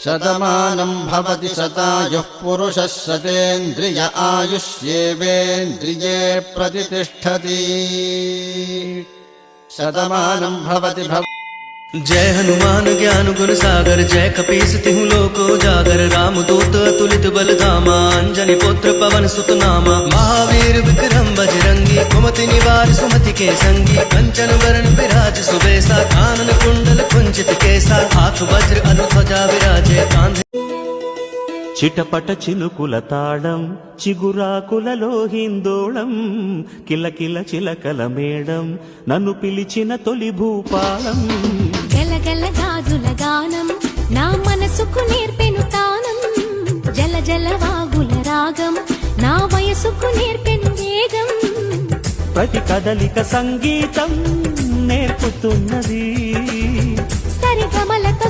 శతమానం భవతి శతాయుః పురుషः శతేంద్రియ ఆయుష్యేవేంద్రియే ప్రతిష్టతి. శతమానం భవతి जय हनुमान ज्ञान गुण सागर जय कपीस तिहु लोको जागर राम दूत अतुलित बल धामा अंजनी पुत्र पवन सुत नामा महावीर विक्रम बजरंगी कुमति निवार सुमति के संगी कंचन वरण विराज सुबेसा कानन कुंडल कुंचित केसा हाथ वज्र अनुध्वजा विराजे कांधे చిటపట చినుకుల తాళం చిగురాకులలో హిందోళం కిలకిల చిలకల మేడం నన్ను పిలిచిన తొలి భూపాలం. గలగల గాజుల గానం నా మనసుకు నేర్పెను తానం జల జల వాగుల రాగం నా వయసుకు నేర్పెను వేగం. ప్రతి కదలిక సంగీతం నేర్పుతున్నది సరిగమలతో